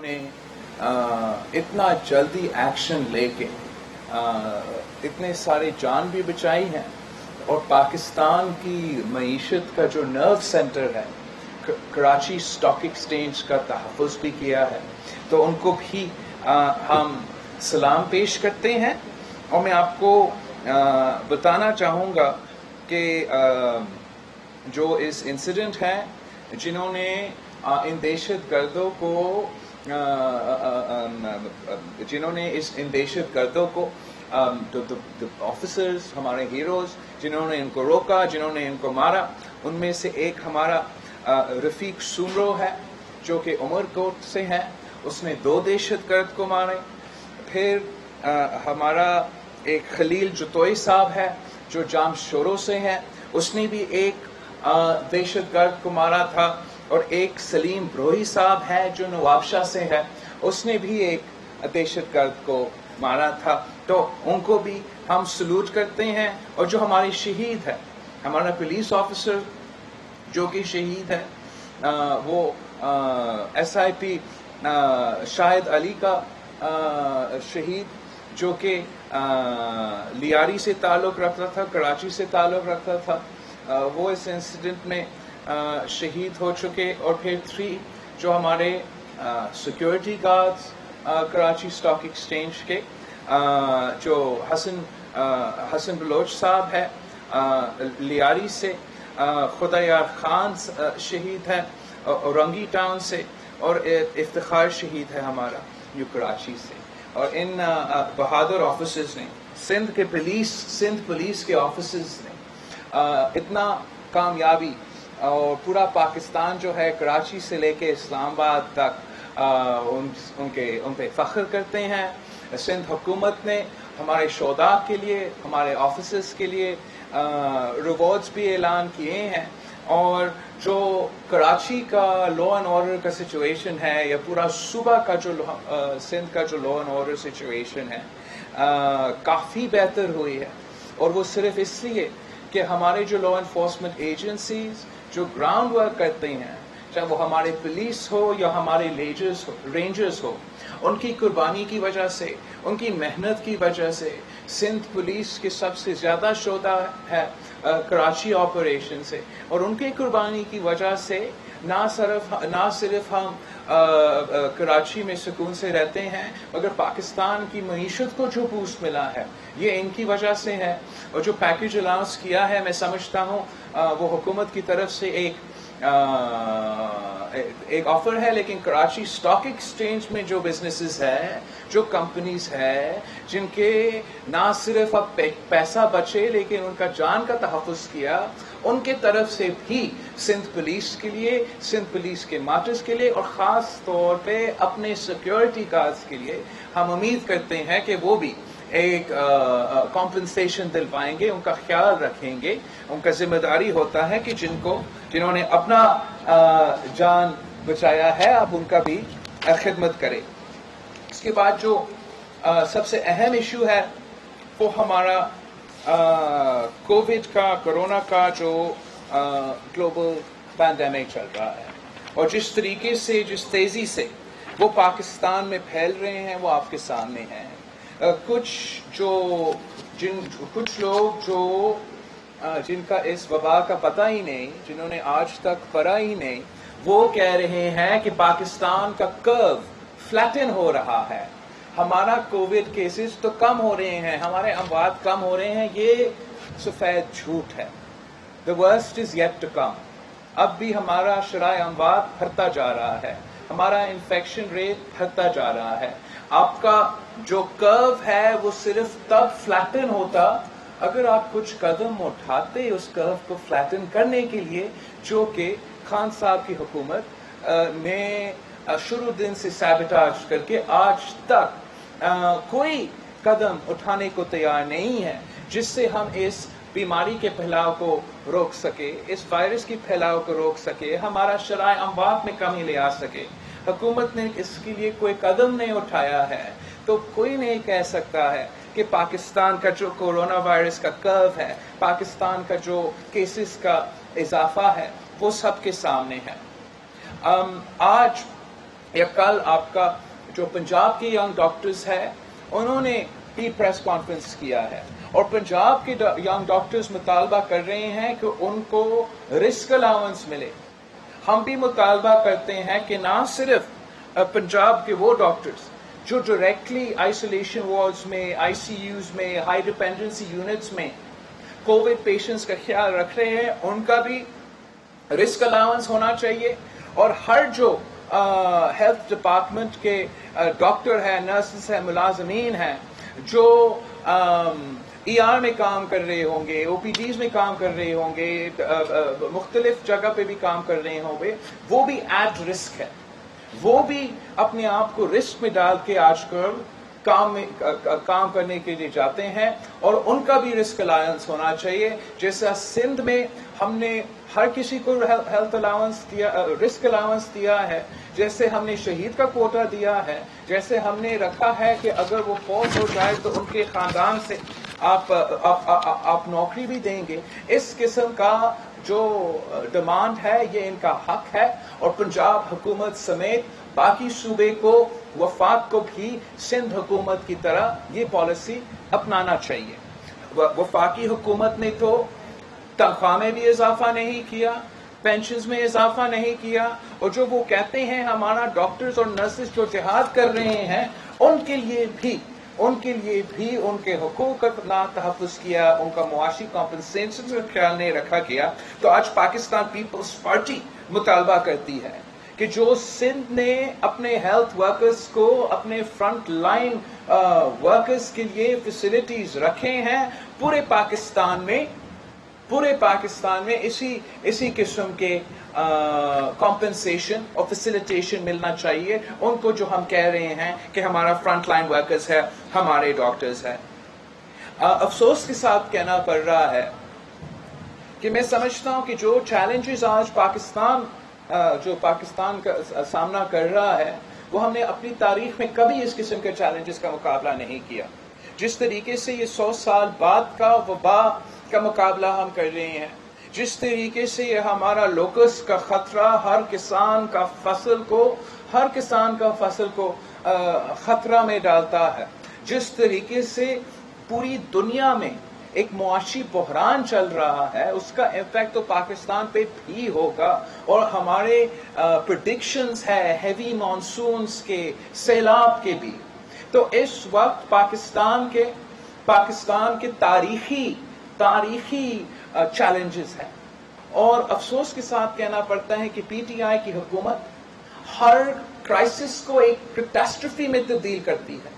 نے اتنا جلدی ایکشن لے کے اتنے سارے جان بھی بچائی ہیں اور پاکستان کی معیشت کا جو نرو سینٹر ہے کراچی اسٹاک ایکسچینج کا تحفظ بھی کیا ہے، تو ان کو بھی ہم سلام پیش کرتے ہیں. اور میں آپ کو بتانا چاہوں گا کہ جو اس انسیڈنٹ ہے جنہوں نے ان دہشت گردوں کو آفیسرز، ہمارے ہیروز، جنہوں نے ان کو روکا، جنہوں نے ان کو مارا، ان میں سے ایک ہمارا رفیق سومرو ہے جو کہ عمر کوٹ سے ہے. اس نے 2 دہشت گرد کو مارے. پھر ہمارا ایک خلیل جتوئی صاحب ہے جو جام شورو سے ہے، اس نے بھی ایک دہشت گرد کو مارا تھا. اور ایک سلیم بروہی صاحب ہے جو نوابشاہ سے ہے، اس نے بھی ایک دہشت گرد کو مارا تھا. تو ان کو بھی ہم سلوٹ کرتے ہیں. اور جو ہماری شہید ہے، ہمارا پولیس آفیسر جو کہ شہید ہے، وہ SIP شاہد علی کا شہید جو کہ لیاری سے تعلق رکھتا تھا، کراچی سے تعلق رکھتا تھا، وہ اس انسیڈنٹ میں شہید ہو چکے. اور پھر 3 جو ہمارے security guards Karachi stock exchange کے، جو حسن بلوچ صاحب ہے لیاری سے، خدا یار خان شہید ہے اورنگی ٹاؤن سے، اور افتخار شہید ہے ہمارا نیو کراچی سے. اور ان بہادر آفیسرز نے سندھ پولیس کے آفیسرز نے اتنا کامیابی، اور پورا پاکستان جو ہے کراچی سے لے کے اسلام آباد تک ان پہ فخر کرتے ہیں. سندھ حکومت نے ہمارے شہداء کے لیے، ہمارے آفیسرز کے لیے ریوارڈز بھی اعلان کیے ہیں. اور جو کراچی کا لا اینڈ آرڈر کا سچویشن ہے، یا پورا صوبہ کا جو سندھ کا جو لا اینڈ آرڈر سچویشن ہے، کافی بہتر ہوئی ہے. اور وہ صرف اس لیے کہ ہمارے جو لا انفورسمنٹ ایجنسیز جو گراؤنڈ ورک کرتے ہیں، چاہے وہ ہمارے پولیس ہو یا ہمارے رینجرز ہو، ان کی قربانی کی وجہ سے، ان کی محنت کی وجہ سے سندھ پولیس کے سب سے زیادہ شہداء ہے کراچی آپریشن سے. اور ان کی قربانی کی وجہ سے نہ صرف ہم کراچی میں سکون سے رہتے ہیں، مگر پاکستان کی معیشت کو جو بوسٹ ملا ہے یہ ان کی وجہ سے ہے. اور جو پیکج الاؤنس کیا ہے، میں سمجھتا ہوں وہ حکومت کی طرف سے ایک آفر ہے، لیکن کراچی اسٹاک ایکسچینج میں جو بزنسز ہے، جو کمپنیز ہے، جن کے نہ صرف اب پیسہ بچے لیکن ان کا جان کا تحفظ کیا، ان کے طرف سے بھی سندھ پولیس کے لیے، سندھ پولیس کے مارٹرز کے لیے، اور خاص طور پہ اپنے سیکیورٹی گارڈز کے لیے ہم امید کرتے ہیں کہ وہ بھی ایک کمپنسیشن دلوائیں گے، ان کا خیال رکھیں گے. ان کا ذمہ داری ہوتا ہے کہ جنہوں نے اپنا جان بچایا ہے، اب ان کا بھی خدمت کرے. اس کے بعد جو سب سے اہم ایشو ہے وہ ہمارا کووڈ کا، کرونا کا جو گلوبل پینڈیمک چل رہا ہے، اور جس طریقے سے، جس تیزی سے وہ پاکستان میں پھیل رہے ہیں وہ آپ کے سامنے ہیں. کچھ لوگ جن کا اس وبا کا پتہ ہی نہیں، جنہوں نے آج تک پڑھا ہی نہیں، وہ کہہ رہے ہیں کہ پاکستان کا کرو فلیٹن ہو رہا ہے، ہمارا کووڈ کیسز تو کم ہو رہے ہیں، ہمارے اموات کم ہو رہے ہیں. یہ سفید جھوٹ ہے. The worst is yet to come. اب بھی ہمارا شرح اموات بڑھتا جا رہا ہے، ہمارا انفیکشن ریٹ بڑھتا جا رہا ہے. آپ کا جو کرو ہے وہ صرف تب فلیٹن ہوتا اگر آپ کچھ قدم اٹھاتے اس کرو کو فلیٹن کرنے کے لیے، جو کہ خان صاحب کی حکومت نے شروع دن سے سیبوٹاج کر کے آج تک کوئی قدم اٹھانے کو تیار نہیں ہے جس سے ہم اس بیماری کے پھیلاؤ کو روک سکے، اس وائرس کی پھیلاؤ کو روک سکے، ہمارا شرح اموات میں کمی لے آ سکے. حکومت نے اس کے لیے کوئی قدم نہیں اٹھایا ہے، تو کوئی نہیں کہہ سکتا ہے کہ پاکستان کا جو کورونا وائرس کا کرو ہے، پاکستان کا جو کیسز کا اضافہ ہے، وہ سب کے سامنے ہے. آج یا کل آپ کا جو پنجاب کے ینگ ڈاکٹرز ہے انہوں نے بھی پریس کانفرنس کیا ہے، اور پنجاب کے ینگ ڈاکٹرز مطالبہ کر رہے ہیں کہ ان کو رسک الاؤنس ملے۔ ہم بھی مطالبہ کرتے ہیں کہ نہ صرف پنجاب کے وہ ڈاکٹرز جو ڈائریکٹلی آئسولیشن وارڈز میں، آئی سی یوز میں، ہائی ڈپینڈنسی یونٹس میں کووڈ پیشنٹس کا خیال رکھ رہے ہیں، ان کا بھی رسک الاؤنس ہونا چاہیے، اور ہر جو ہیلتھ ڈپارٹمنٹ کے ڈاکٹر ہیں، نرسز ہیں، ملازمین ہیں جو ای آر میں کام کر رہے ہوں گے، او پی ڈیز میں کام کر رہے ہوں گے، مختلف جگہ پہ بھی کام کر رہے ہوں گے، وہ بھی ایٹ رسک ہے، وہ بھی اپنے آپ کو رسک میں ڈال کے آج کل کام کرنے کے لیے جاتے ہیں، اور ان کا بھی رسک الاؤنس ہونا چاہیے۔ جیسا سندھ میں ہم نے ہر کسی کو ہیلتھ الاؤنس دیا، رسک الاؤنس دیا ہے، جیسے ہم نے شہید کا کوٹا دیا ہے، جیسے ہم نے رکھا ہے کہ اگر وہ فوت ہو جائے تو ان کے خاندان سے آپ نوکری بھی دیں گے، اس قسم کا جو ڈیمانڈ ہے یہ ان کا حق ہے، اور پنجاب حکومت سمیت باقی صوبے کو، وفاق کو بھی سندھ حکومت کی طرح یہ پالیسی اپنانا چاہیے۔ وفاقی حکومت نے تو تنخواہ میں بھی اضافہ نہیں کیا، پینشنز میں اضافہ نہیں کیا، اور جو وہ کہتے ہیں ہمارا ڈاکٹرز اور نرسز جو جہاد کر رہے ہیں ان کے لیے بھی ان کے حقوق کا نہ تحفظ کیا، ان کا معاشی کمپنسیشن کا خیال نہیں رکھا گیا۔ تو آج پاکستان پیپلز پارٹی مطالبہ کرتی ہے کہ جو سندھ نے اپنے ہیلتھ ورکرز کو، اپنے فرنٹ لائن ورکرز کے لیے فیسلٹیز رکھے ہیں، پورے پاکستان میں اسی قسم کے کمپنسیشن اور فیسیلیٹیشن ملنا چاہیے ان کو، جو ہم کہہ رہے ہیں کہ ہمارا فرنٹ لائن ورکرز ہے، ہمارے ڈاکٹرز ہیں۔ افسوس کے ساتھ کہنا پڑ رہا ہے کہ میں سمجھتا ہوں کہ جو چیلنجز آج پاکستان کا سامنا کر رہا ہے وہ ہم نے اپنی تاریخ میں کبھی اس قسم کے چیلنجز کا مقابلہ نہیں کیا۔ جس طریقے سے یہ 100 سال بعد کا وبا کا مقابلہ ہم کر رہے ہیں، جس طریقے سے یہ ہمارا لوکس کا خطرہ ہر کسان کا فصل کو خطرہ میں ڈالتا ہے، جس طریقے سے پوری دنیا میں ایک معاشی بحران چل رہا ہے، اس کا امپیکٹ تو پاکستان پہ بھی ہوگا، اور ہمارے پریڈکشنز ہے ہیوی مانسونز کے، سیلاب کے بھی۔ تو اس وقت پاکستان کے تاریخی چیلنجز ہیں، اور افسوس کے ساتھ کہنا پڑتا ہے کہ پی ٹی آئی کی حکومت ہر کرائسس کو ایک کیٹاسٹرفی میں تبدیل کرتی ہے۔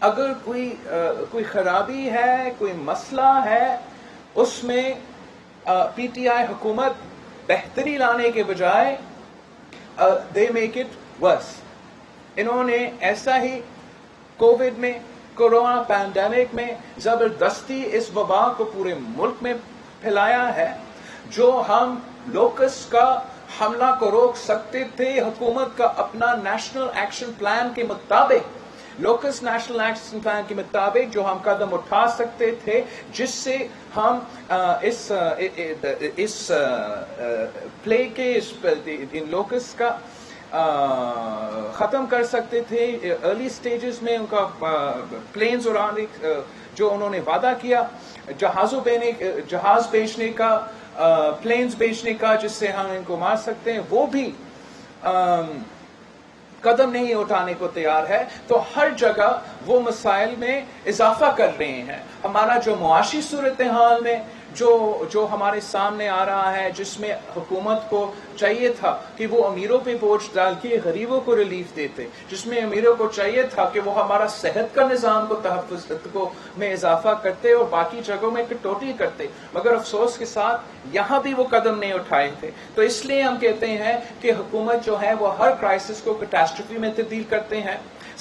اگر کوئی خرابی ہے، کوئی مسئلہ ہے، اس میں پی ٹی آئی حکومت بہتری لانے کے بجائے دے میک اٹ ورس۔ انہوں نے ایسا ہی کووڈ میں، کورونا پینڈیمک میں زبردستی اس وبا کو پورے ملک میں پھیلایا ہے۔ جو ہم لوکس کا حملہ کو روک سکتے تھے حکومت کا اپنا نیشنل ایکشن پلان کے مطابق، لوکس نیشنل ایکشن پلان کے مطابق جو ہم قدم اٹھا سکتے تھے، جس سے ہم اس پلیگ کے، ان لوکس کا ختم کر سکتے تھے۔ ارلی سٹیجز میں ان کا پلینز اڑانے جو انہوں نے وعدہ کیا، جہاز بیچنے کا، پلینز بیچنے کا، جس سے ہم ان کو مار سکتے ہیں، وہ بھی قدم نہیں اٹھانے کو تیار ہے۔ تو ہر جگہ وہ مسائل میں اضافہ کر رہے ہیں۔ ہمارا جو معاشی صورتحال میں جو ہمارے سامنے آ رہا ہے، جس میں حکومت کو چاہیے تھا کہ وہ امیروں پہ بوجھ ڈال کے غریبوں کو ریلیف دیتے، جس میں امیروں کو چاہیے تھا کہ وہ ہمارا صحت کا نظام کو تحفظ میں اضافہ کرتے اور باقی جگہوں میں کٹوتی کرتے، مگر افسوس کے ساتھ یہاں بھی وہ قدم نہیں اٹھائے تھے۔ تو اس لیے ہم کہتے ہیں کہ حکومت جو ہے وہ ہر کرائسس کو کیٹاسٹرفی میں تبدیل کرتے ہیں۔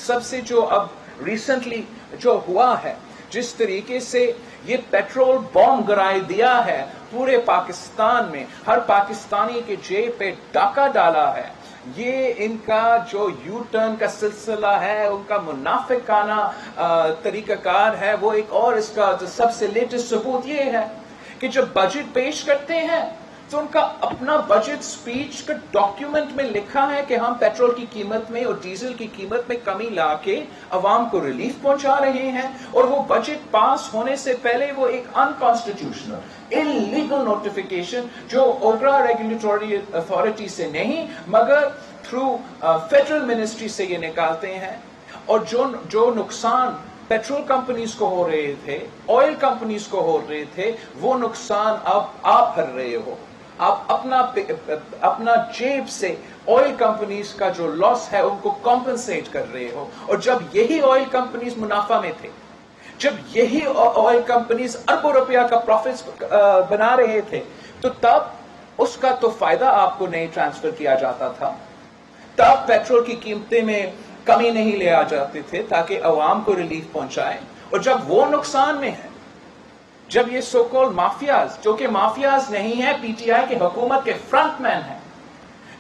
سب سے جو اب ریسنٹلی جو ہوا ہے، جس طریقے سے یہ پیٹرول بام گرائی دیا ہے پورے پاکستان میں، ہر پاکستانی کے جیب پہ ڈاکہ ڈالا ہے، یہ ان کا جو یو ٹرن کا سلسلہ ہے، ان کا منافقانہ طریقہ کار ہے، وہ ایک اور اس کا سب سے لیٹسٹ ثبوت یہ ہے کہ جب بجٹ پیش کرتے ہیں تو ان کا اپنا بجٹ سپیچ کا ڈاکیومنٹ میں لکھا ہے کہ ہم پیٹرول کی قیمت میں اور ڈیزل کی قیمت میں کمی لا کے عوام کو ریلیف پہنچا رہے ہیں، اور وہ بجٹ پاس ہونے سے پہلے وہ ایک انکانسٹیٹیوشنل انلیگل نوٹیفیکیشن جو اوگرا ریگولیٹری اتھارٹی سے نہیں مگر تھرو فیڈرل منسٹری سے یہ نکالتے ہیں، اور جو نقصان پیٹرول کمپنیز کو ہو رہے تھے، آئل کمپنیز کو ہو رہے تھے، وہ نقصان اب آپ بھر رہے ہو. آپ اپنا جیب سے آئل کمپنیز کا جو لاس ہے ان کو کمپنسیٹ کر رہے ہو. اور جب یہی آئل کمپنیز منافع میں تھے، جب یہی آئل کمپنیز اربوں روپیہ کا پروفٹ بنا رہے تھے، تو تب اس کا تو فائدہ آپ کو نہیں ٹرانسفر کیا جاتا تھا. تب پیٹرول کی قیمتیں میں کمی نہیں لے آ جاتے تھے تاکہ عوام کو ریلیف پہنچائیں. اور جب وہ نقصان میں ہے، جب یہ سو کال مافیاز، جو کہ مافیاز نہیں ہیں، پی ٹی آئی کی حکومت کے فرنٹ مین ہیں،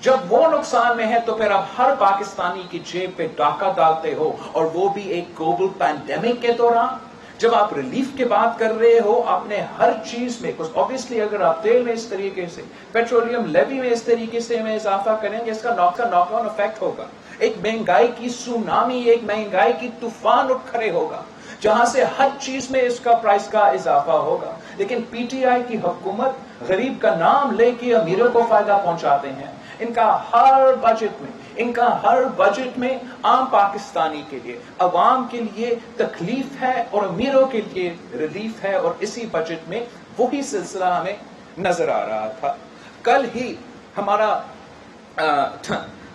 جب وہ نقصان میں ہے تو پھر آپ ہر پاکستانی کی جیب پہ ڈاکہ ڈالتے ہو، اور وہ بھی ایک گلوبل پینڈیمک کے دوران. جب آپ ریلیف کی بات کر رہے ہو، آپ نے ہر چیز میں obviously اگر آپ تیل میں اس طریقے سے، پیٹرولیم لیوی میں اس طریقے سے میں اضافہ کریں گے، اس کا ناک آن افیکٹ ہوگا. ایک مہنگائی کی سونامی، ایک مہنگائی کی طوفان اٹھ کھڑے ہوگا، جہاں سے ہر چیز میں اس کا پرائس کا اضافہ ہوگا. لیکن پی ٹی آئی کی حکومت غریب کا نام لے کے امیروں کو فائدہ پہنچاتے ہیں. ان کا ہر بجٹ میں عام پاکستانی کے لیے، عوام کے لیے تکلیف ہے اور امیروں کے لیے ریلیف ہے، اور اسی بجٹ میں وہی سلسلہ ہمیں نظر آ رہا تھا. کل ہی ہمارا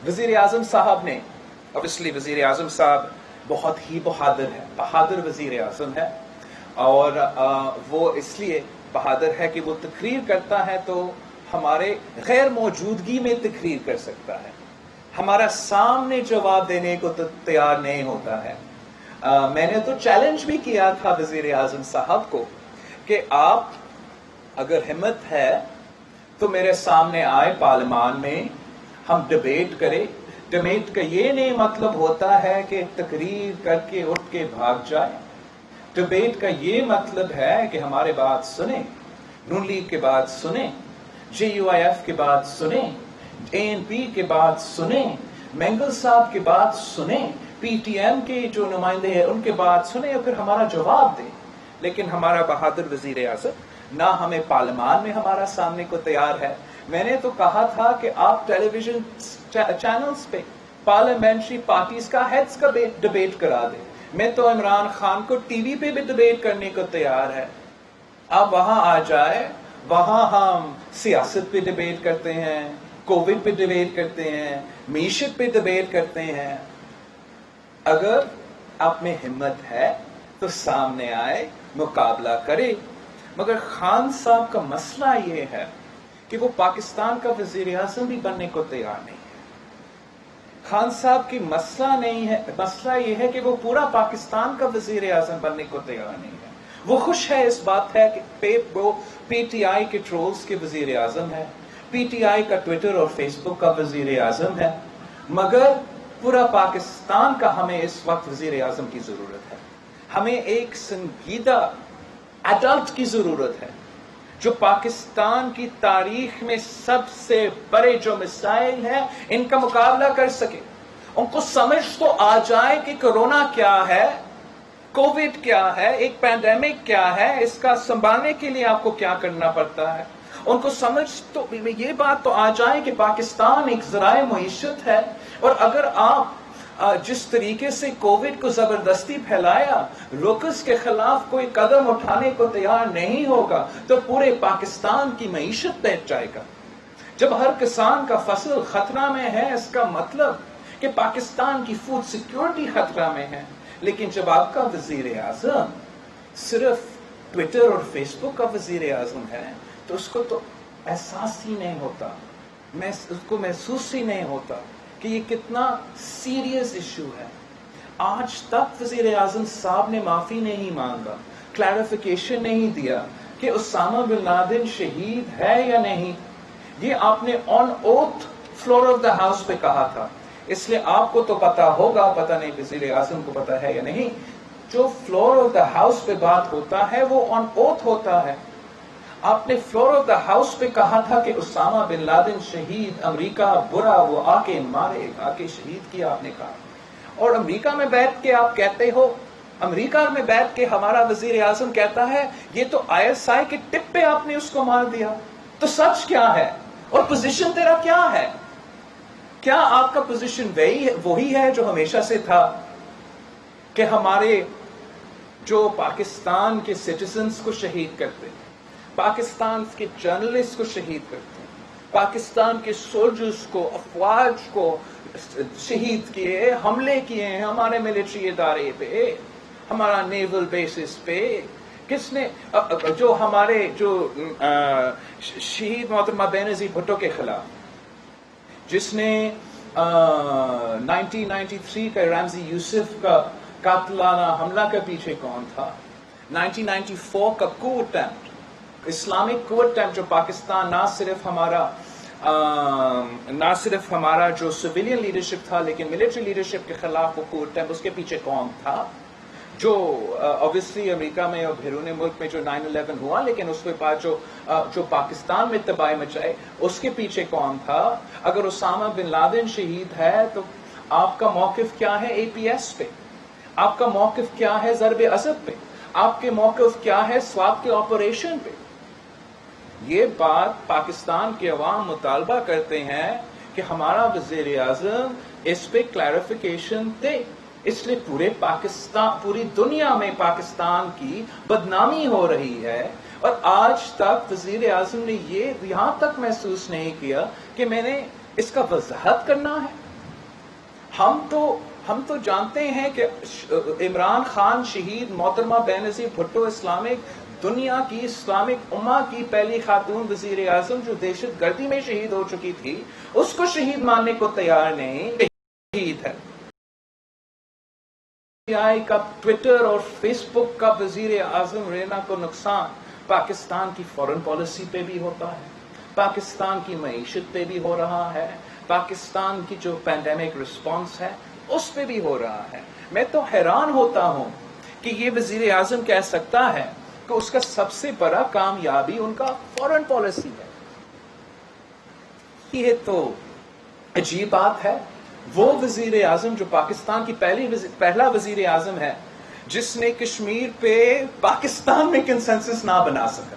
وزیر اعظم صاحب نے، obviously وزیر اعظم صاحب بہت ہی بہادر وزیر اعظم ہے، اور وہ اس لیے بہادر ہے کہ وہ تقریر کرتا ہے تو ہمارے غیر موجودگی میں تقریر کر سکتا ہے، ہمارا سامنے جواب دینے کو تو تیار نہیں ہوتا ہے. میں نے تو چیلنج بھی کیا تھا وزیر اعظم صاحب کو کہ آپ اگر ہمت ہے تو میرے سامنے آئے پارلیمان میں، ہم ڈیبیٹ کریں. ڈیبیٹ کا یہ نہیں مطلب ہوتا ہے کہ تقریر کر کے اٹھ کے بھاگ جائے. ڈیبیٹ کا یہ مطلب ہے کہ ہمارے بات سنیں، نون لیگ کے بات سنیں، جے یو آئی ایف کے بات سنیں، اے این پی کے بات سنیں، مینگل صاحب کی بات سنیں، پی ٹی ایم کے جو نمائندے ہیں ان کے بات سنیں، اور پھر ہمارا جواب دیں. لیکن ہمارا بہادر وزیر اعظم نہ ہمیں پارلیمان میں ہمارا سامنے کو تیار ہے. میں نے تو کہا تھا کہ آپ ٹیلی ویژن چینلز پہ پارلیمنٹری پارٹیز کا ہیڈز کا ڈیبیٹ کرا دیں. میں تو عمران خان کو ٹی وی پہ بھی ڈیبیٹ کرنے کو تیار ہے. آپ وہاں آ جائے، وہاں ہم سیاست پہ ڈیبیٹ کرتے ہیں، کووڈ پہ ڈیبیٹ کرتے ہیں، معیشت پہ ڈیبیٹ کرتے ہیں. اگر آپ میں ہمت ہے تو سامنے آئے، مقابلہ کرے. مگر خان صاحب کا مسئلہ یہ ہے کہ وہ پاکستان کا وزیر اعظم بھی بننے کو تیار نہیں ہے. خان صاحب کی مسئلہ یہ ہے کہ وہ پورا پاکستان کا وزیر اعظم بننے کو تیار نہیں ہے. وہ خوش ہے اس بات ہے کہ وہ پی ٹی آئی کے ٹرولز کے وزیر اعظم ہے، پی ٹی آئی کا ٹویٹر اور فیس بک کا وزیر اعظم ہے. مگر پورا پاکستان کا ہمیں اس وقت وزیر اعظم کی ضرورت ہے. ہمیں ایک سنجیدہ ایڈلٹ کی ضرورت ہے جو پاکستان کی تاریخ میں سب سے بڑے جو مسائل ہیں ان کا مقابلہ کر سکے. ان کو سمجھ تو آ جائے کہ کرونا کیا ہے، کووڈ کیا ہے، ایک پینڈیمک کیا ہے، اس کا سنبھالنے کے لیے آپ کو کیا کرنا پڑتا ہے. ان کو سمجھ تو یہ بات تو آ جائے کہ پاکستان ایک ذرائع معیشت ہے، اور اگر آپ جس طریقے سے کووڈ کو زبردستی پھیلایا، روکس کے خلاف کوئی قدم اٹھانے کو تیار نہیں ہوگا تو پورے پاکستان کی معیشت بیٹھ جائے گا. جب ہر کسان کا فصل خطرہ میں ہے، اس کا مطلب کہ پاکستان کی فوڈ سیکیورٹی خطرہ میں ہے. لیکن جب آپ کا وزیر اعظم صرف ٹویٹر اور فیس بک کا وزیر اعظم ہے تو اس کو تو احساس ہی نہیں ہوتا، اس کو محسوس ہی نہیں ہوتا کہ یہ کتنا سیریس ایشو ہے. آج تک وزیر اعظم صاحب نے معافی نہیں مانگا، کلیریفیکیشن نہیں دیا کہ اسامہ بن لادن شہید ہے یا نہیں. یہ آپ نے on the floor of the house پہ کہا تھا، اس لیے آپ کو تو پتا ہوگا، پتا نہیں وزیر اعظم کو پتا ہے یا نہیں. جو فلور آف دا ہاؤس پہ بات ہوتا ہے وہ آن اوتھ ہوتا ہے. آپ نے فلور آف دا ہاؤس پہ کہا تھا کہ اسامہ بن لادن شہید، امریکہ برا، وہ آ کے مارے، آ کے شہید کیا آپ نے کہا. اور امریکہ میں بیٹھ کے آپ کہتے ہو، امریکہ میں بیٹھ کے ہمارا وزیر اعظم کہتا ہے یہ تو ISI کے ٹپ پہ آپ نے اس کو مار دیا. تو سچ کیا ہے اور پوزیشن تیرا کیا ہے؟ کیا آپ کا پوزیشن وہی ہے جو ہمیشہ سے تھا کہ ہمارے جو پاکستان کے سٹیزنز کو شہید کرتے ہیں، پاکستان کے جرنلسٹ کو شہید کرتے ہیں، پاکستان کے سولجرز کو، افواج کو شہید کیے، حملے کیے ہیں ہمارے ملٹری ادارے پہ، ہمارا نیول بیسز پہ؟ کس نے جو ہمارے جو شہید محترمہ بینظیر بھٹو کے خلاف جس نے 1993 کا رمزی یوسف کا قاتلانہ حملہ کے پیچھے کون تھا؟ 1994 کا کو اٹیمپٹ، اسلامک کو اٹیمپٹ، جو پاکستان نہ صرف ہمارا جو سویلین لیڈرشپ تھا لیکن ملٹری لیڈرشپ کے خلاف وہ کو اٹیمپٹ، اس کے پیچھے کون تھا؟ جو obviously امریکہ میں اور بیرون ملک میں جو 9/11 ہوا، لیکن اس کے بعد جو پاکستان میں تباہی مچائی، اس کے پیچھے کون تھا؟ اگر اسامہ بن لادن شہید ہے تو آپ کا موقف کیا ہے APS پہ؟ آپ کا موقف کیا ہے ضرب عضب پہ؟ آپ کے موقف کیا ہے سوات کے آپریشن پہ؟ یہ بات پاکستان کے عوام مطالبہ کرتے ہیں کہ ہمارا وزیر اعظم اس پہ کلیریفیکیشن دے. اس لیے پوری دنیا میں پاکستان کی بدنامی ہو رہی ہے، اور آج تک وزیر اعظم نے یہ یہاں تک محسوس نہیں کیا کہ میں نے اس کا وضاحت کرنا ہے. ہم تو جانتے ہیں کہ عمران خان شہید، محترمہ بینظیر بھٹو دنیا کی اسلامک امہ کی پہلی خاتون وزیر اعظم جو دہشت گردی میں شہید ہو چکی تھی، اس کو شہید ماننے کو تیار نہیں. شہید ہے کا ٹویٹر اور فیس بک کا وزیر اعظم رینا کو نقصان پاکستان کی فورن پالیسی پہ بھی ہوتا ہے، پاکستان کی معیشت پہ بھی ہو رہا ہے، پاکستان کی جو پینڈیمک رسپانس ہے اس پہ بھی ہو رہا ہے. میں تو حیران ہوتا ہوں کہ یہ وزیر اعظم کہہ سکتا ہے کہ اس کا سب سے بڑا کامیابی ان کا فورن پالیسی ہے. یہ تو عجیب بات ہے. وہ وزیر اعظم جو پاکستان کی پہلا وزیر اعظم ہے جس نے کشمیر پہ پاکستان میں کنسنسس نہ بنا سکا،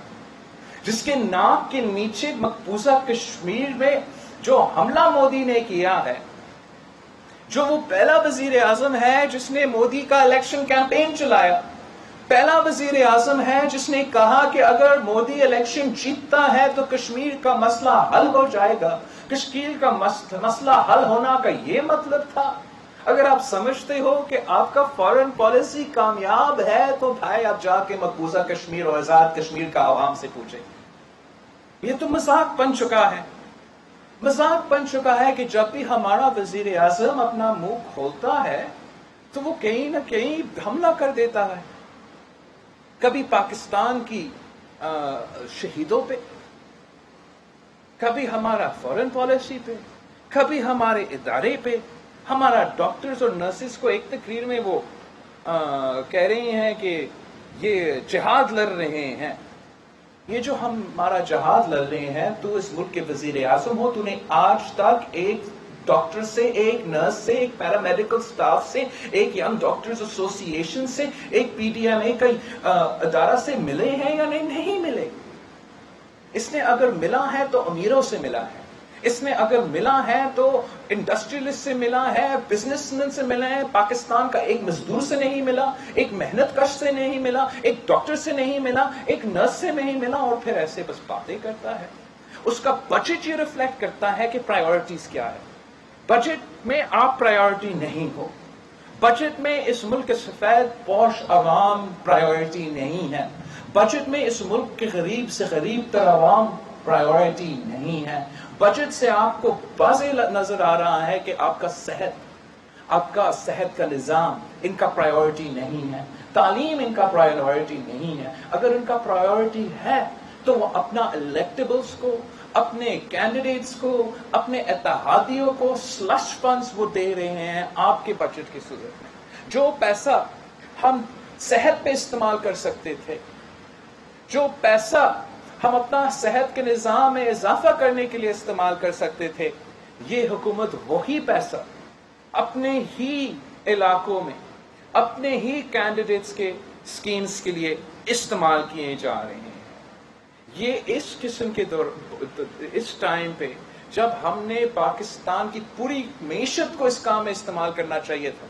جس کے ناک کے نیچے مقبوضہ کشمیر میں جو حملہ مودی نے کیا ہے، جو وہ پہلا وزیر اعظم ہے جس نے مودی کا الیکشن کیمپین چلایا، پہلا وزیر اعظم ہے جس نے کہا کہ اگر مودی الیکشن جیتتا ہے تو کشمیر کا مسئلہ حل ہو جائے گا. کشمیر کا مسئلہ حل ہونا کا یہ مطلب تھا. اگر آپ سمجھتے ہو کہ آپ کا فارن پالیسی کامیاب ہے تو بھائی آپ جا کے مقبوضہ کشمیر اور آزاد کشمیر کا عوام سے پوچھیں. یہ تو مذاق بن چکا ہے. مذاق بن چکا ہے کہ جب بھی ہمارا وزیر اعظم اپنا منہ کھولتا ہے تو وہ کہیں نہ کہیں حملہ کر دیتا ہے. کبھی پاکستان کی شہیدوں پہ، کبھی ہمارا فورن پالیسی پہ، کبھی ہمارے ادارے پہ. ہمارا ڈاکٹرز اور نرسز کو ایک تقریر میں وہ کہہ رہے ہیں کہ یہ جہاد لڑ رہے ہیں. یہ جو ہمارا جہاد لڑ رہے ہیں، تو اس ملک کے وزیر اعظم ہو، تو نے آج تک ایک ڈاکٹر سے، ایک نرس سے، ایک پیرامیڈیکل سٹاف سے، ایک ینگ ڈاکٹرز ایسوسی ایشن سے، ایک PDMA کا ادارہ سے ملے ہیں یا نہیں ملے؟ اس نے اگر ملا ہے تو امیروں سے ملا ہے، اس نے اگر ملا ہے تو انڈسٹریلسٹ سے ملا ہے، بزنس مین سے ملا ہے. پاکستان کا ایک مزدور سے نہیں ملا، ایک محنت کش سے نہیں ملا، ایک ڈاکٹر سے نہیں ملا، ایک نرس سے نہیں ملا، اور پھر ایسے بس باتیں کرتا ہے. اس کا بجٹ یہ ریفلیکٹ کرتا ہے کہ پرائیورٹیز کیا ہے. بجٹ میں آپ پرائیورٹی نہیں ہو. بجٹ میں اس ملک کے سفید پوش عوام پرائیورٹی نہیں ہے. بجٹ میں اس ملک کے غریب سے غریب تر عوام پرائیورٹی نہیں ہے. بجٹ سے آپ کو واضح نظر آ رہا ہے کہ آپ کا صحت کا نظام ان کا پرائیورٹی نہیں ہے. تعلیم ان کا پرائیورٹی نہیں ہے. اگر ان کا پرائیورٹی ہے تو وہ اپنا الیکٹیبلز کو، اپنے کینڈیڈیٹس کو، اپنے اتحادیوں کو سلش فنڈز وہ دے رہے ہیں آپ کے بجٹ کی صورت میں. جو پیسہ ہم صحت پہ استعمال کر سکتے تھے، جو پیسہ ہم اپنا صحت کے نظام میں اضافہ کرنے کے لیے استعمال کر سکتے تھے. یہ حکومت وہی پیسہ اپنے ہی علاقوں میں اپنے ہی کینڈیڈیٹس کے سکیمز کے لیے استعمال کیے جا رہے ہیں. یہ اس قسم کے اس ٹائم پہ جب ہم نے پاکستان کی پوری معیشت کو اس کام میں استعمال کرنا چاہیے تھا,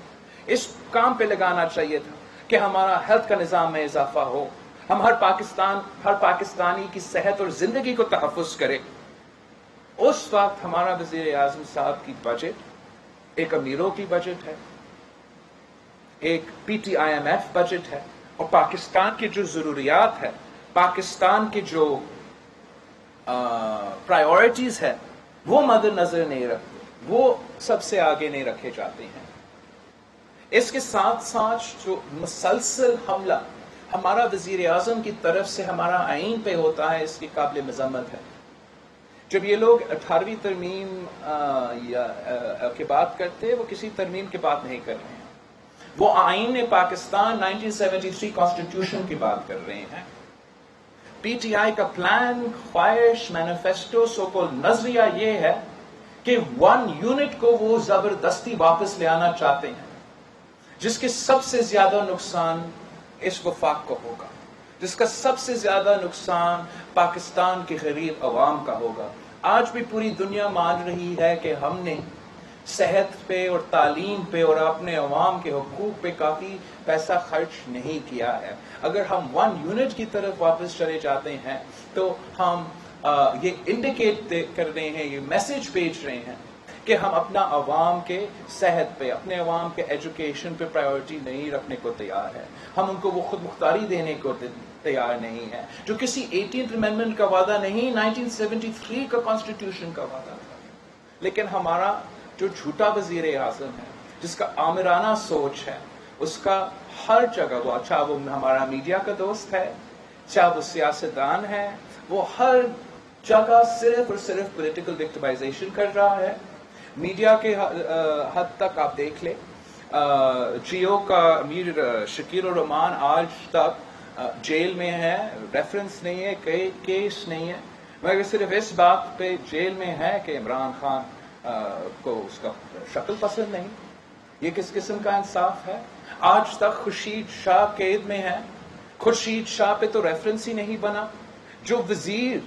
اس کام پہ لگانا چاہیے تھا کہ ہمارا ہیلتھ کا نظام میں اضافہ ہو, ہم ہر پاکستانی کی صحت اور زندگی کو تحفظ کرے. اس وقت ہمارا وزیر اعظم صاحب کی بجٹ ایک امیروں کی بجٹ ہے, ایک P T I M F budget ہے, اور پاکستان کی جو ضروریات ہے, پاکستان کی جو پرائیورٹیز ہے, وہ مد نظر نہیں رکھتے, وہ سب سے آگے نہیں رکھے جاتے ہیں. اس کے ساتھ ساتھ جو مسلسل حملہ ہمارا وزیر اعظم کی طرف سے ہمارا آئین پہ ہوتا ہے, اس کی قابل مذمت ہے. جب یہ لوگ 18ویں ترمیم کی بات کرتے ہیں, وہ کسی ترمیم کی بات نہیں کر رہے ہیں, وہ آئین پاکستان 1973 کانسٹیٹیوشن کی بات کر رہے ہیں. پی ٹی آئی کا پلان, خواہش, مینیفیسٹو, سو کال نظریہ یہ ہے کہ 1 یونٹ کو وہ زبردستی واپس لے آنا چاہتے ہیں, جس کے سب سے زیادہ نقصان اس وفاق کو ہوگا, جس کا سب سے زیادہ نقصان پاکستان کے غریب عوام کا ہوگا. آج بھی پوری دنیا مان رہی ہے کہ ہم نے صحت پہ اور تعلیم پہ اور اپنے عوام کے حقوق پہ کافی پیسہ خرچ نہیں کیا ہے. اگر ہم 1 یونٹ کی طرف واپس چلے جاتے ہیں تو ہم یہ انڈیکیٹ کر رہے ہیں, یہ میسج بھیج رہے ہیں کہ ہم اپنا عوام کے صحت پہ, اپنے عوام کے ایجوکیشن پہ پرائیورٹی نہیں رکھنے کو تیار ہے. ہم ان کو وہ خود مختاری دینے کو تیار نہیں ہے, جو کسی 18th امینڈمنٹ کا وعدہ نہیں, 1973 کا کانسٹیٹیوشن کا وعدہ تھا. لیکن ہمارا جو جھوٹا وزیر اعظم ہے, جس کا آمرانہ سوچ ہے, اس کا ہر جگہ, وہ اچھا وہ ہمارا میڈیا کا دوست ہے, چاہے وہ سیاستدان ہے, وہ ہر جگہ صرف اور صرف پولیٹیکل وکٹمائزیشن کر رہا ہے. میڈیا کے حد تک آپ دیکھ لیں, جیو کا امیر شکیل الرحمان آج تک جیل میں ہے, ریفرنس نہیں ہے, کیس نہیں ہے, مگر صرف اس بات پہ جیل میں ہے کہ عمران خان کو اس کا شکل پسند نہیں. یہ کس قسم کا انصاف ہے؟ آج تک خورشید شاہ قید میں ہے, خورشید شاہ پہ تو ریفرنس ہی نہیں بنا. جو وزیر,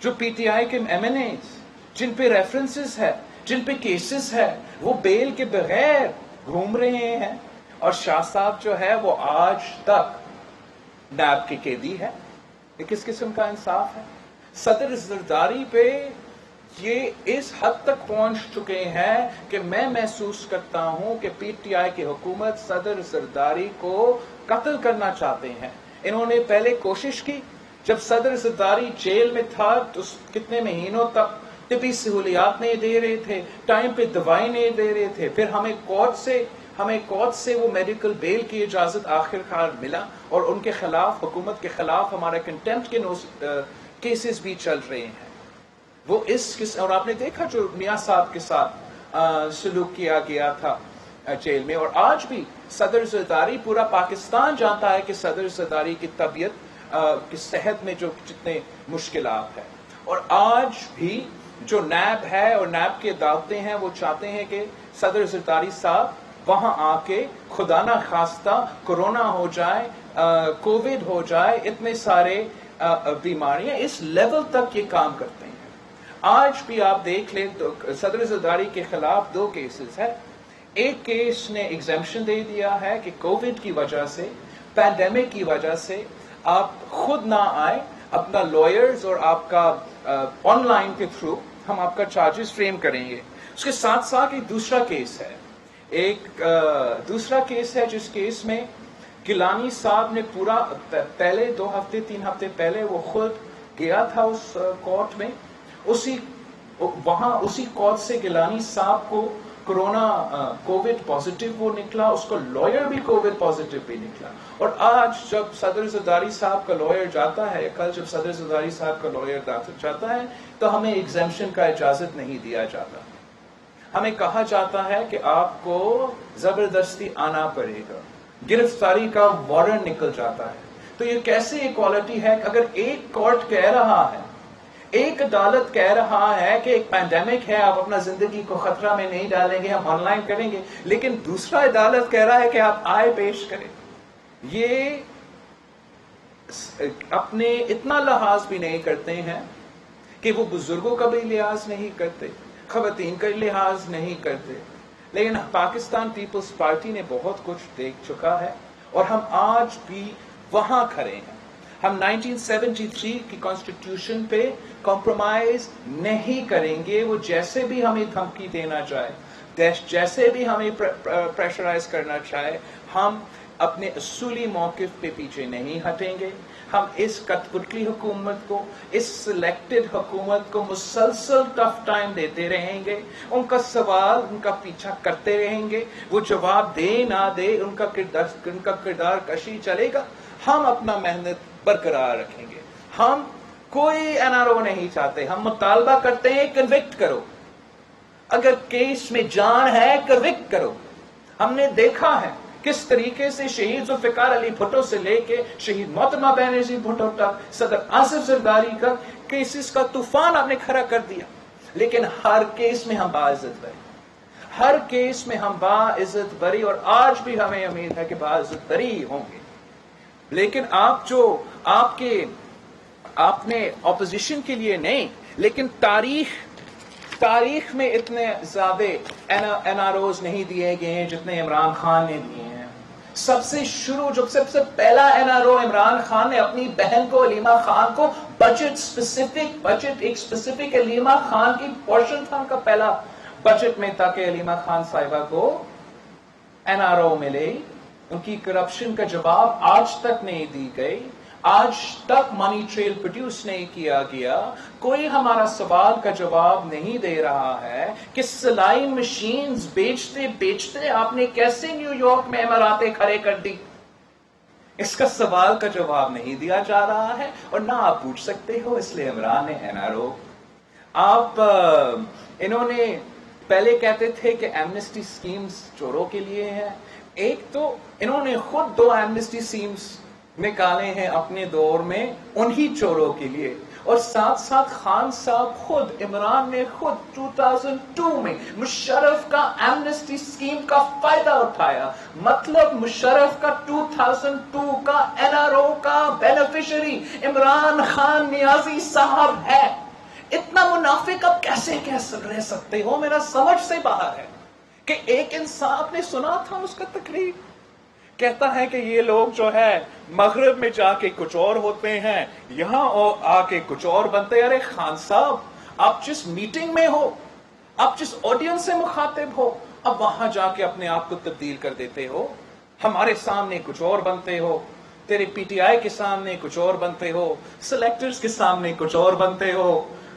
جو پی ٹی آئی کے ایم این ایز جن پہ ریفرنسز ہے, جن پہ کیسز ہے, وہ بیل کے بغیر گھوم رہے ہیں, اور شاہ صاحب جو ہے وہ آج تک نیب کی قیدی ہے. یہ کس قسم کا انصاف ہے؟ صدر زرداری پہ یہ اس حد تک پہنچ چکے ہیں کہ میں محسوس کرتا ہوں کہ پی ٹی آئی کی حکومت صدر زرداری کو قتل کرنا چاہتے ہیں. انہوں نے پہلے کوشش کی, جب صدر زرداری جیل میں تھا تو کتنے مہینوں تک طبی سہولیات نہیں دے رہے تھے, ٹائم پہ دوائی نہیں دے رہے تھے. پھر ہمیں کورٹ سے وہ میڈیکل بیل کی اجازت آخر کار ملا, اور ان کے خلاف, حکومت کے خلاف ہمارا کنٹمپٹ کے کیسز بھی چل رہے ہیں. وہ اور آپ نے دیکھا جو میاں صاحب کے ساتھ سلوک کیا گیا تھا جیل میں. اور آج بھی صدر زرداری, پورا پاکستان جانتا ہے کہ صدر زرداری کی طبیعت کی صحت میں جو جتنے مشکلات ہیں. اور آج بھی جو نیب ہے اور نیب کے عدالتیں ہیں, وہ چاہتے ہیں کہ صدر زرداری صاحب وہاں آ کے خدا نہ خواستہ کورونا ہو جائے, کووڈ ہو جائے, اتنے سارے بیماریاں, اس لیول تک یہ کام کرتے ہیں. آج بھی آپ دیکھ لیں تو صدر زرداری کے خلاف 2 کیسز ہیں. ایک کیس نے ایگزیمپشن دے دیا ہے کہ کووڈ کی وجہ سے, پینڈیمک کی وجہ سے آپ خود نہ آئے, اپنا لائرز اور آپ کا آن لائن کے تھرو ہم آپ کا چارجز فریم کریں گے. اس کے ساتھ ساتھ ایک دوسرا کیس ہے, دوسرا کیس ہے جس کیس میں گیلانی صاحب نے پورا پہلے 2 ہفتے 3 ہفتے پہلے وہ خود گیا تھا اس کورٹ میں, اسی کورٹ سے گیلانی صاحب کو کورونا کووڈ پازیٹیو وہ نکلا, اس کو لائر بھی کووڈ پازیٹیو بھی نکلا. اور آج جب صدر زرداری صاحب کا لائر جاتا ہے, کل جب صدر زرداری صاحب کا لائر جاتا ہے, تو ہمیں ایگزیمپشن کا اجازت نہیں دیا جاتا. ہمیں کہا جاتا ہے کہ آپ کو زبردستی آنا پڑے گا, گرفتاری کا وارنٹ نکل جاتا ہے, تو یہ کیسے ایکوالٹی ہے؟ اگر ایک کورٹ کہہ رہا ہے، ایک عدالت کہہ رہا ہے کہ ایک پینڈیمک ہے، آپ اپنا زندگی کو خطرہ میں نہیں ڈالیں گے، ہم آن لائن کریں گے، لیکن دوسرا عدالت کہہ رہا ہے کہ آپ آئے پیش کریں، یہ اپنے اتنا لحاظ بھی نہیں کرتے ہیں کہ وہ بزرگوں کا بھی لحاظ نہیں کرتے، خواتین کا لحاظ نہیں کرتے. لیکن پاکستان پیپلز پارٹی نے بہت کچھ دیکھ چکا ہے اور ہم آج بھی وہاں کھڑے ہیں. ہم 1973 کی کانسٹیٹیوشن پہ کمپرومائز نہیں کریں گے. وہ جیسے بھی ہمیں دھمکی دینا چاہے، جیسے بھی ہمیں پریشرائز کرنا چاہے، ہم اپنے اصولی موقف پہ پیچھے نہیں ہٹیں گے. ہم اس کٹ پتلی حکومت کو، اس سلیکٹڈ حکومت کو مسلسل ٹف ٹائم دیتے رہیں گے. ان کا سوال، ان کا پیچھا کرتے رہیں گے. وہ جواب دے نہ دے، ان کا کردار کشی چلے گا. ہم اپنا محنت برقرار رکھیں گے. ہم کوئی این آر او نہیں چاہتے. ہم مطالبہ کرتے ہیں کنوکٹ کرو، اگر کیس میں جان ہے کنوکٹ کرو. ہم نے دیکھا ہے کس طریقے سے شہید ذوالفقار علی بھٹو سے لے کے شہید محترمہ بینظیر بھٹو تک، صدر آصف زرداری کا کیسز کا طوفان آپ نے کھڑا کر دیا. لیکن ہر کیس میں ہم باعزت بری، ہر کیس میں ہم باعزت بری، اور آج بھی ہمیں امید ہے کہ باعزت بری ہوں گے. لیکن آپ نے اپوزیشن کے لیے نہیں، لیکن تاریخ میں اتنے زیادہ این آر اوز نہیں دیے گئے ہیں جتنے عمران خان نے دیے ہیں. سب سے پہلا N R O Imran Khan نے اپنی بہن کو، علیمہ خان کو، بجٹ ایک اسپیسیفک علیمہ خان کی پورشن تھا ان کا پہلا بجٹ میں، تاکہ علیمہ خان صاحبہ کو این آر او ملے. ان کی کرپشن کا جواب آج تک نہیں دی گئی، آج تک منی ٹریل پروڈیوس نہیں کیا گیا. کوئی ہمارا سوال کا جواب نہیں دے رہا ہے کہ سلائی مشینز بیچتے آپ نے کیسے نیو یارک میں اماراتیں کھڑے کر دی. اس کا سوال کا جواب نہیں دیا جا رہا ہے، اور نہ آپ پوچھ سکتے ہو. اس لیے عمران نے این آر او، انہوں نے پہلے کہتے تھے کہ ایمنسٹی سکیمز چوروں کے لیے ہیں. ایک تو انہوں نے خود 2 ایمنسٹی سکیمز نکالے ہیں اپنے دور میں انہی چوروں کے لیے، اور ساتھ ساتھ خان صاحب خود، عمران نے خود 2002 میں مشرف کا ایمنسٹی سکیم کا فائدہ اٹھایا. مطلب مشرف کا 2002 کا این آر او کا بینیفیشری عمران خان نیازی صاحب ہے. اتنا منافق اب کیسے رہ سکتے ہو؟ میرا سمجھ سے باہر ہے کہ ایک انسان، آپ نے سنا تھا اس کا تقریر، کہتا ہے کہ یہ لوگ جو ہے مغرب میں جا کے کچھ اور ہوتے ہیں، یہاں آ کے کچھ اور بنتے ہیں. ارے خان صاحب، آپ جس میٹنگ میں ہو، آپ جس آڈینس سے مخاطب ہو، اب وہاں جا کے اپنے آپ کو تبدیل کر دیتے ہو. ہمارے سامنے کچھ اور بنتے ہو، تیرے پی ٹی آئی کے سامنے کچھ اور بنتے ہو، سلیکٹرز کے سامنے کچھ اور بنتے ہو،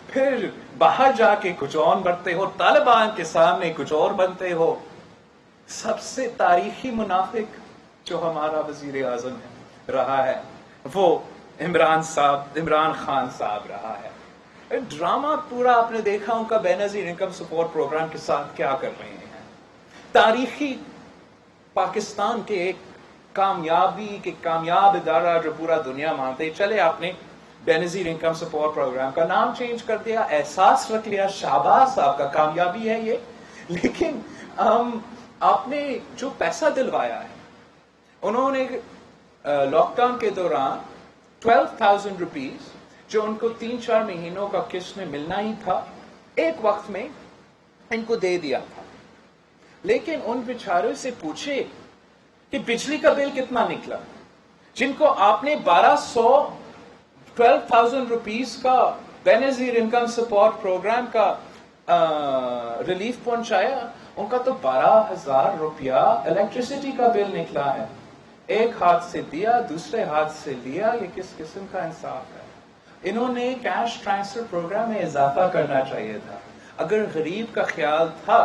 پھر باہر جا کے کچھ اور بنتے ہو، طالبان کے سامنے کچھ اور بنتے ہو. سب سے تاریخی منافق جو ہمارا وزیر اعظم رہا ہے وہ عمران خان صاحب رہا ہے. ڈرامہ پورا آپ نے دیکھا ان کا بے نظیر انکم سپورٹ پروگرام کے ساتھ کیا کر رہے ہیں. تاریخی پاکستان کے ایک کامیاب ادارہ جو پورا دنیا مانتے چلے، آپ نے بے نظیر انکم سپورٹ پروگرام کا نام چینج کر دیا، احساس رکھ لیا، شاباش آپ کا کامیابی ہے یہ. لیکن آپ نے جو پیسہ دلوایا ہے، انہوں نے لاک ڈاؤن کے دوران 12,000 روپیز جو ان کو 3-4 مہینوں کا قسط میں ملنا ہی تھا، ایک وقت میں ان کو دے دیا تھا. لیکن ان بیچاروں سے پوچھے کہ بجلی کا بل کتنا نکلا، جن کو آپ نے 12,000 روپیز کا بے نظیر انکم سپورٹ پروگرام کا ریلیف پہنچایا، ان کا تو 12,000 روپیہ الیکٹریسٹی کا بل نکلا ہے. ایک ہاتھ سے دیا، دوسرے ہاتھ سے لیا. یہ کس قسم کا انصاف ہے؟ انہوں نے کیش ٹرانسفر پروگرام میں اضافہ کرنا چاہیے تھا. اگر غریب کا خیال تھا،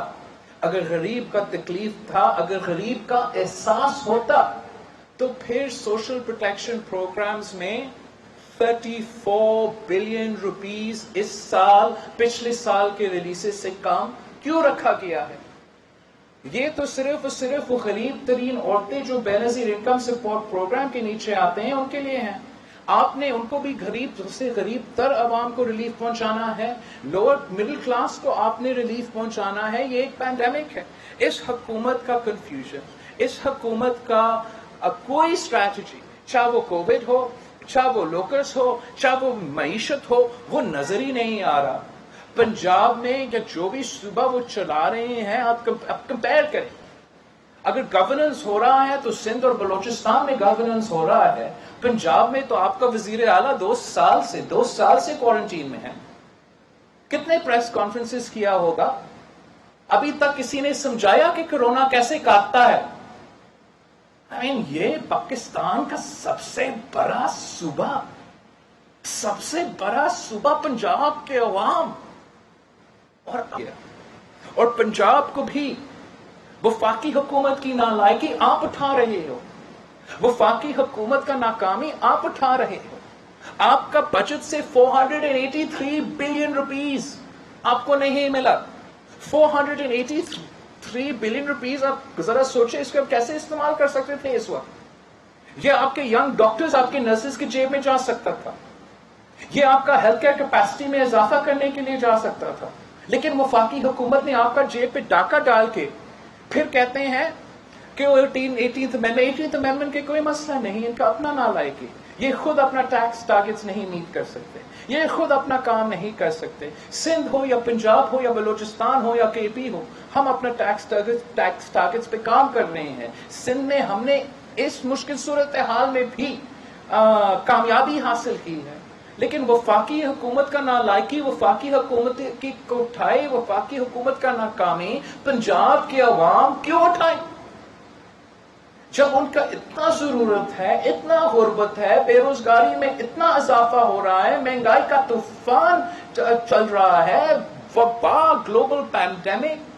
اگر غریب کا تکلیف تھا، اگر غریب کا احساس ہوتا، تو پھر سوشل پروٹیکشن پروگرامز میں 34 بلین روپیز اس سال پچھلے سال کے ریلیزز سے کام کیوں رکھا گیا ہے؟ یہ تو صرف اور صرف وہ غریب ترین عورتیں جو بے نظیر انکم سپورٹ پروگرام کے نیچے آتے ہیں ان کے لیے ہیں. آپ نے ان کو بھی غریب سے غریب تر عوام کو ریلیف پہنچانا ہے. لوور مڈل کلاس کو آپ نے ریلیف پہنچانا ہے. یہ ایک پینڈیمک ہے. اس حکومت کا کنفیوژن، اس حکومت کا کوئی اسٹریٹجی، چاہے وہ کووڈ ہو، چاہے وہ لوکس ہو، چاہے وہ معیشت ہو، وہ نظر ہی نہیں آ رہا. پنجاب میں یا جو بھی صوبہ وہ چلا رہے ہیں، آپ کمپیئر کریں. اگر گورننس ہو رہا ہے تو سندھ اور بلوچستان میں گورننس ہو رہا ہے. پنجاب میں تو آپ کا وزیر اعلیٰ 2 سال سے کوارنٹین میں ہے. کتنے پریس کانفرنسز کیا ہوگا؟ ابھی تک کسی نے سمجھایا کہ کورونا کیسے کاٹتا ہے؟ یہ پاکستان کا سب سے بڑا صوبہ پنجاب کے عوام اور پنجاب کو بھی وفاقی حکومت کی نالائکی آپ اٹھا رہے ہو. وفاقی حکومت کا ناکامی آپ اٹھا رہے ہو. آپ کا بجٹ سے 483 بلین روپیز آپ کو نہیں ملا. 483 بلین روپیز آپ ذرا سوچیں اس کو آپ کیسے استعمال کر سکتے تھے اس وقت. یہ آپ کے ینگ ڈاکٹرز، آپ کے نرسز کی جیب میں جا سکتا تھا. یہ آپ کا ہیلتھ کیئر کیپیسٹی میں اضافہ کرنے کے لیے جا سکتا تھا. لیکن وفاقی حکومت نے آپ کا جیب پہ ڈاکہ ڈال کے پھر کہتے ہیں کہ 18th امینڈمنٹ کے کوئی مسئلہ نہیں. ان کا اپنا نالائکی. یہ خود اپنا ٹیکس ٹارگٹس نہیں میٹ کر سکتے. یہ خود اپنا کام نہیں کر سکتے. سندھ ہو یا پنجاب ہو یا بلوچستان ہو یا کے پی ہو، ہم اپنا ٹیکس ٹارگٹس پہ کام کر رہے ہیں. سندھ میں ہم نے اس مشکل صورتحال میں بھی کامیابی حاصل کی ہے. لیکن وفاقی حکومت کا نالائکی، وفاقی حکومت کی کوٹائی، وفاقی حکومت کا ناکامی پنجاب کے عوام کیوں اٹھائیں؟ جب ان کا اتنا ضرورت ہے، اتنا غربت ہے، بے روزگاری میں اتنا اضافہ ہو رہا ہے، مہنگائی کا طوفان چل رہا ہے، وبا، گلوبل پینڈیمک.